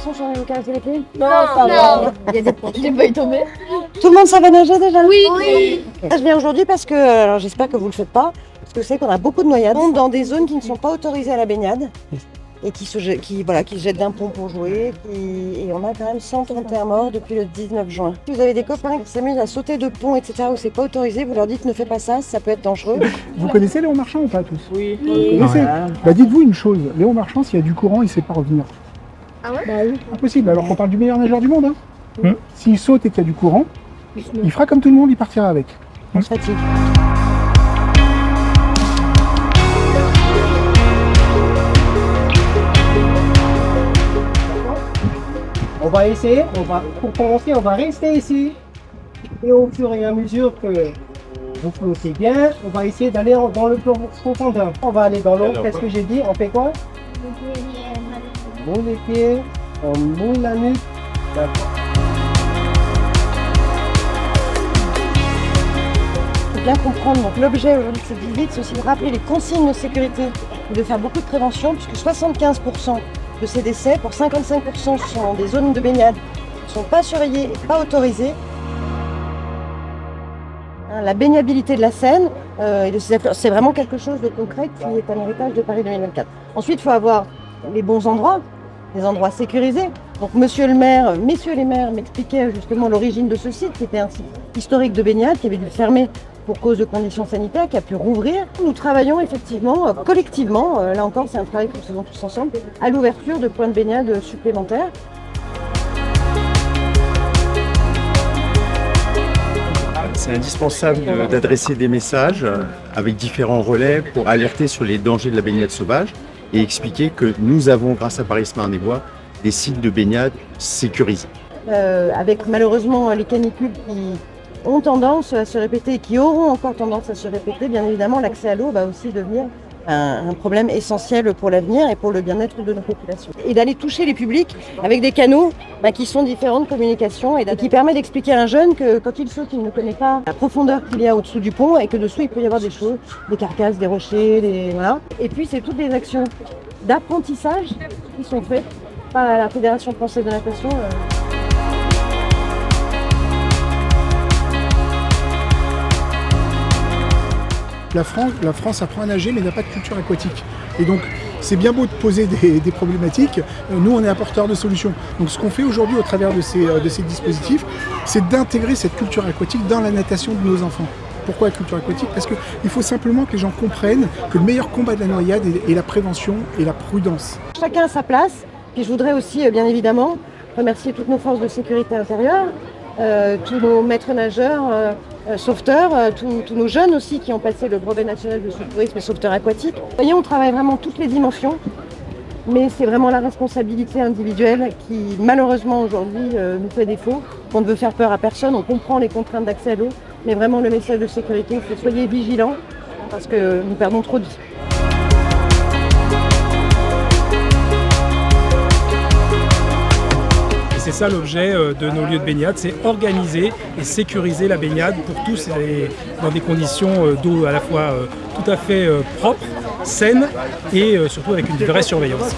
garçons sont venus vous caresser les pieds? Non, ça va. Il y a des J'ai pas y tomber. Tout le monde savait nager déjà? Oui. Je viens aujourd'hui parce que, alors j'espère que vous le faites pas, parce que c'est qu'on a beaucoup de noyades dans des zones qui ne sont pas autorisées à la baignade et qui se jettent d'un pont pour jouer. Et on a quand même 131 morts depuis le 19 juin. Si vous avez des copains qui s'amusent à sauter de ponts, etc., où c'est pas autorisé, vous leur dites ne fais pas ça, ça peut être dangereux. Vous connaissez Léon Marchand ou pas tous? Oui. Vous connaissez? Bah, dites-vous une chose, Léon Marchand, s'il y a du courant, il ne sait pas revenir. Ah ouais? Bah oui, impossible, alors qu'on parle du meilleur nageur du monde. Hein. S'il saute et qu'il y a du courant, il fera comme tout le monde, il partira avec. On se fatigue. On va essayer, pour commencer, on va rester ici. Et au fur et à mesure que vous flottez bien, on va essayer d'aller dans le profondeur. On va aller dans l'eau, qu'est-ce que j'ai dit? On fait quoi? On moule les pieds, on moule la nuque. D'accord. Il faut bien comprendre, donc l'objet aujourd'hui de cette visite, c'est aussi de rappeler les consignes de sécurité et de faire beaucoup de prévention, puisque 75% de ces décès, pour 55%, sont dans des zones de baignade qui ne sont pas surveillées et pas autorisées. La baignabilité de la Seine et de ses affluents, c'est vraiment quelque chose de concret qui est un héritage de Paris 2024. Ensuite, il faut avoir les bons endroits, des endroits sécurisés. Donc messieurs les maires m'expliquaient justement l'origine de ce site, qui était un site historique de baignade, qui avait dû fermer pour cause de conditions sanitaires, qui a pu rouvrir. Nous travaillons effectivement collectivement, là encore c'est un travail que nous faisons tous ensemble, à l'ouverture de points de baignade supplémentaires. C'est indispensable d'adresser des messages avec différents relais pour alerter sur les dangers de la baignade sauvage et expliquer que nous avons, grâce à Paris Marne-et-Bois, des sites de baignade sécurisés. Avec malheureusement les canicules qui ont tendance à se répéter et qui auront encore tendance à se répéter, bien évidemment l'accès à l'eau va aussi devenir un problème essentiel pour l'avenir et pour le bien-être de nos populations. Et d'aller toucher les publics avec des canaux qui sont différents de communication et qui permettent d'expliquer à un jeune que quand il saute, il ne connaît pas la profondeur qu'il y a au-dessous du pont et que dessous il peut y avoir des choses, des carcasses, des rochers, voilà. Et puis c'est toutes les actions d'apprentissage qui sont faites par la Fédération française de natation. La France apprend à nager mais n'a pas de culture aquatique. Et donc c'est bien beau de poser des problématiques, nous on est apporteurs de solutions. Donc ce qu'on fait aujourd'hui au travers de ces dispositifs, c'est d'intégrer cette culture aquatique dans la natation de nos enfants. Pourquoi la culture aquatique? Parce qu'il faut simplement que les gens comprennent que le meilleur combat de la noyade est la prévention et la prudence. Chacun à sa place. Puis je voudrais aussi bien évidemment remercier toutes nos forces de sécurité intérieure, tous nos maîtres nageurs, sauveteurs, tous nos jeunes aussi qui ont passé le brevet national de secourisme et sauveteur aquatique. Vous voyez, on travaille vraiment toutes les dimensions, mais c'est vraiment la responsabilité individuelle qui malheureusement aujourd'hui nous fait défaut. On ne veut faire peur à personne, on comprend les contraintes d'accès à l'eau, mais vraiment le message de sécurité, c'est soyez vigilants parce que nous perdons trop de vie. C'est ça l'objet de nos lieux de baignade, c'est organiser et sécuriser la baignade pour tous dans des conditions d'eau à la fois tout à fait propres, saines et surtout avec une vraie surveillance.